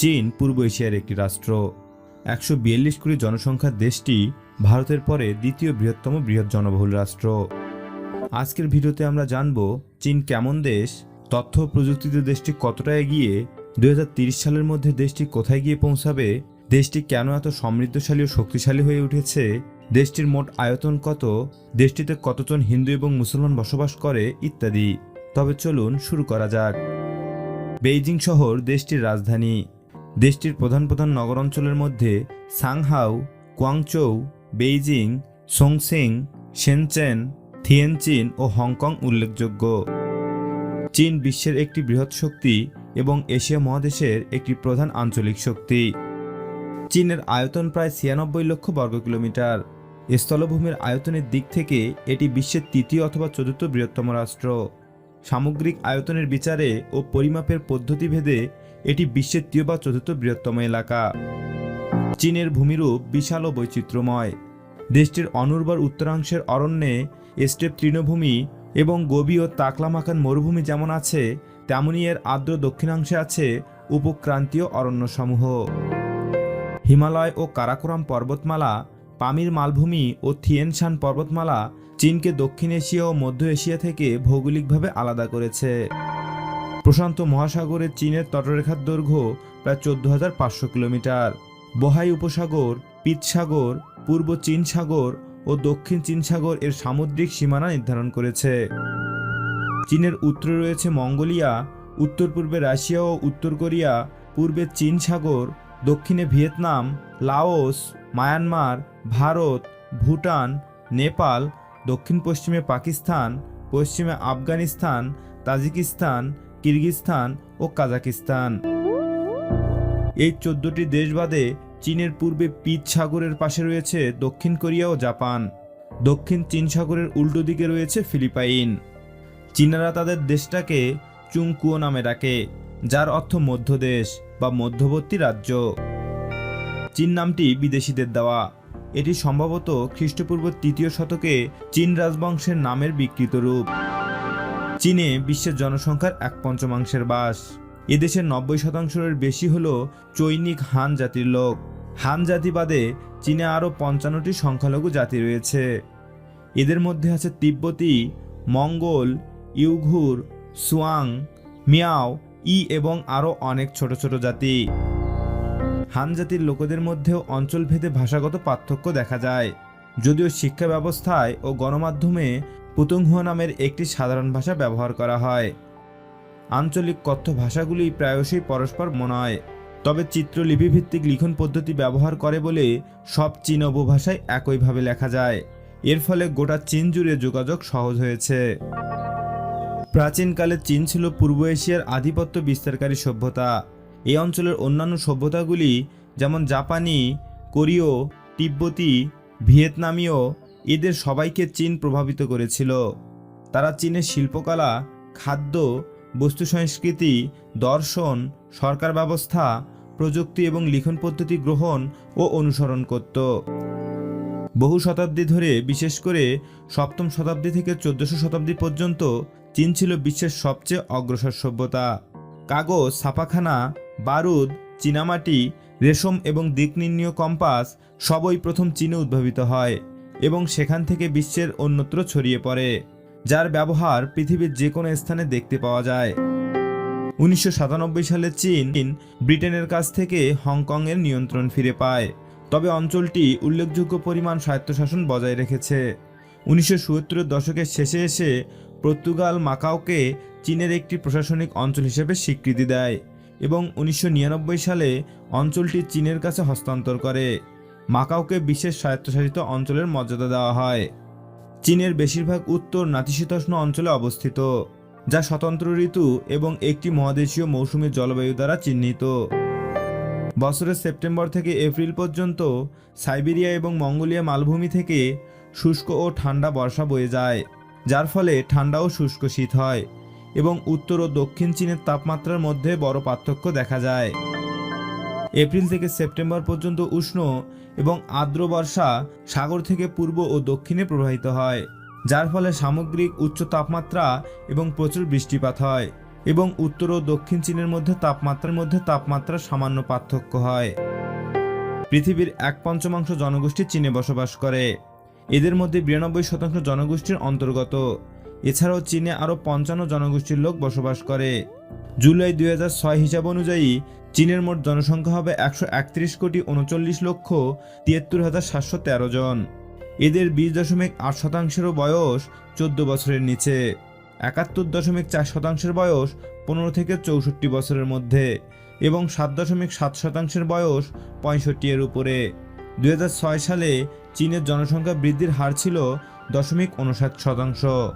চীন পূর্ব এশিয়ার একটি রাষ্ট্র। 142 কোটি জনসংখ্যার দেশটি ভারতের পরে দ্বিতীয় বৃহৎ জনবহুল রাষ্ট্র। আজকের ভিডিওতে আমরা জানব চীন কেমন দেশ, তথ্য ও প্রযুক্তিতে দেশটি কতটা এগিয়ে, 2030 সালের মধ্যে দেশটি কোথায় গিয়ে পৌঁছাবে, দেশটি কেন এত সমৃদ্ধশালী ও শক্তিশালী হয়ে উঠেছে, দেশটির মোট আয়তন কত, দেশটিতে কতজন হিন্দু এবং মুসলমান বসবাস করে ইত্যাদি। তবে চলুন শুরু করা যাক। বেইজিং শহর দেশটির রাজধানী। দেশটির প্রধান প্রধান নগর অঞ্চলের মধ্যে সাংহাও, কোয়াংচৌ, বেইজিং, সোংসিং, শেনচেন, থিয়েনচিন ও হংকং উল্লেখযোগ্য। চীন বিশ্বের একটি বৃহৎ শক্তি এবং এশিয়া মহাদেশের একটি প্রধান আঞ্চলিক শক্তি। চীনের আয়তন প্রায় 96 লক্ষ বর্গ কিলোমিটার। স্থলভূমির আয়তনের দিক থেকে এটি বিশ্বের তৃতীয় অথবা চতুর্থ বৃহত্তম রাষ্ট্র। সামগ্রিক আয়তনের বিচারে ও পরিমাপের পদ্ধতিভেদে এটি বিশ্বের তৃতীয় বা চতুর্থ বৃহত্তম এলাকা। চীনের ভূমিরূপ বিশাল ও বৈচিত্র্যময়। দেশটির অনুর্বর উত্তরাংশের অরণ্যে স্টেপ তৃণভূমি এবং গোবি ও তাকলামাকান মরুভূমি যেমন আছে, তেমনি এর আর্দ্র দক্ষিণাংশে আছে উপক্রান্তীয় অরণ্যসমূহ। হিমালয় ও কারাকোরাম পর্বতমালা, পামির মালভূমি ও থিয়েনশান পর্বতমালা চীনকে দক্ষিণ এশিয়া ও মধ্য এশিয়া থেকে ভৌগোলিকভাবে আলাদা করেছে। প্রশান্ত মহাসাগরে চীনের তটরেখার দৈর্ঘ্য প্রায় 14,500 কিলোমিটার। বহাই উপসাগর, পিত সাগর, পূর্ব চীন সাগর ও দক্ষিণ চীন সাগর এর সামুদ্রিক সীমানা নির্ধারণ করেছে। চীনের উত্তরে রয়েছে মঙ্গোলিয়া, উত্তর পূর্বে রাশিয়া ও উত্তর কোরিয়া, পূর্বে চীন সাগর, দক্ষিণে Vietnam, Laos, Myanmar, Bharat, Bhutan, Nepal, দক্ষিণ পশ্চিমে পাকিস্তান, পশ্চিমে আফগানিস্তান, তাজিকিস্তান, কিরগিজস্তান ও কাজাকিস্তান। এই 14টি দেশ বাদে চীনের পূর্বে পিত সাগরের পাশে রয়েছে দক্ষিণ কোরিয়া ও জাপান। দক্ষিণ চীন সাগরের উল্টো দিকে রয়েছে ফিলিপাইন। চীনারা তাদের দেশটাকে চুংকুও নামে ডাকে, যার অর্থ মধ্যদেশ বা মধ্যবর্তী রাজ্য। চীন নামটি বিদেশিদের দেওয়া। এটি সম্ভবত খ্রিস্টপূর্ব 3য় শতকে চীন রাজবংশের নামের বিকৃত রূপ। চীনে বিশ্বের জনসংখ্যার 1/5 বাস। এদেশের 90% বেশি হল চৈনিক হান জাতির লোক। হান জাতি বাদে চীনে আরও 55টি সংখ্যালঘু জাতি রয়েছে। এদের মধ্যে আছে তিব্বতী, মঙ্গোল, ইউঘুর, সুয়াং, মিয়াও, এবং আরও অনেক ছোট ছোট জাতি। হান জাতির লোকেদের মধ্যেও অঞ্চলভেদে ভাষাগত পার্থক্য দেখা যায়, যদিও শিক্ষা ব্যবস্থায় ও গণমাধ্যমে পুতুংহুয়া নামের একটি সাধারণ ভাষা ব্যবহার করা হয়। আঞ্চলিক কথ্য ভাষাগুলি প্রায়শই পরস্পর মনয়, তবে চিত্রলিপিভিত্তিক লিখন পদ্ধতি ব্যবহার করে বলে সব চীন উপভাষায় একইভাবে লেখা যায়। এর ফলে গোটা চীন জুড়ে যোগাযোগ সহজ হয়েছে। প্রাচীনকালে চীন ছিল পূর্ব এশিয়ার আধিপত্য বিস্তারকারী সভ্যতা। এই অঞ্চলের অন্যান্য সভ্যতাগুলি যেমন জাপানি, কোরীয়, তিব্বতী, ভিয়েতনামীয় এদের সবাইকে চীন প্রভাবিত করেছিল। তারা চীনের শিল্পকলা, খাদ্য, বস্তু সংস্কৃতি, দর্শন, সরকার ব্যবস্থা, প্রযুক্তি এবং লিখন পদ্ধতি গ্রহণ ও অনুসরণ করত। বহু শতাব্দী ধরে, বিশেষ করে 7ম শতাব্দী থেকে 1400 শতাব্দী পর্যন্ত চীন ছিল বিশ্বের সবচেয়ে অগ্রসর সভ্যতা। কাগজ, ছাপাখানা, বারুদ, চীনামাটি, রেশম এবং দিক নির্ণয় কম্পাস সবই প্রথম চীনে উদ্ভাবিত হয় এবং সেখান থেকে বিশ্বের অন্যত্র ছড়িয়ে পড়ে, যার ব্যবহার পৃথিবীর যে কোনো স্থানে দেখতে পাওয়া যায়। 1997 সালে চীন ব্রিটেনের কাছ থেকে হংকংয়ের নিয়ন্ত্রণ ফিরে পায়, তবে অঞ্চলটি উল্লেখযোগ্য পরিমাণ স্বায়ত্তশাসন বজায় রেখেছে। 1970-এর দশকের শেষে এসে পর্তুগাল মাকাওকে চীনের একটি প্রশাসনিক অঞ্চল হিসেবে স্বীকৃতি দেয় এবং 1999 সালে অঞ্চলটি চীনের কাছে হস্তান্তর করে। মাকাওকে বিশেষ স্বায়ত্তশাসিত অঞ্চলের মর্যাদা দেওয়া হয়। চীনের বেশিরভাগ উত্তর নাতিশীতোষ্ণ অঞ্চলে অবস্থিত, যা স্বতন্ত্র ঋতু এবং একটি মহাদেশীয় মৌসুমী জলবায়ু দ্বারা চিহ্নিত। বছরের সেপ্টেম্বর থেকে এপ্রিল পর্যন্ত সাইবেরিয়া এবং মঙ্গোলিয়া মালভূমি থেকে শুষ্ক ও ঠান্ডা বর্ষা বয়ে যায়, যার ফলে ঠান্ডা ও শুষ্ক শীত হয় এবং উত্তর ও দক্ষিণ চীনের তাপমাত্রার মধ্যে বড় পার্থক্য দেখা যায়। এপ্রিল থেকে সেপ্টেম্বর পর্যন্ত উষ্ণ এবং আর্দ্র বর্ষা সাগর থেকে পূর্ব ও দক্ষিণে প্রবাহিত হয়, যার ফলে সামগ্রিক উচ্চ তাপমাত্রা এবং প্রচুর বৃষ্টিপাত হয়। এবং উত্তর ও দক্ষিণ চীনের মধ্যে তাপমাত্রার সামান্য পার্থক্য হয়। পৃথিবীর 1/5 জনগোষ্ঠী চীনে বসবাস করে। এদের মধ্যে 92% জনগোষ্ঠীর অন্তর্গত। এছাড়াও চীনে আরও 55 জনগোষ্ঠীর লোক বসবাস করে। জুলাই 2006 হিসাব অনুযায়ী চীনের মোট জনসংখ্যা হবে 131,39,73,713 জন। এদের 20.8%-এরও বয়স 14 বছরের নিচে, 71.4%-এর বয়স 15 থেকে 64 বছরের মধ্যে এবং 7.7%-এর বয়স 65 এর উপরে। 2006 সালে চীনের জনসংখ্যা বৃদ্ধির হার ছিল 0.59%।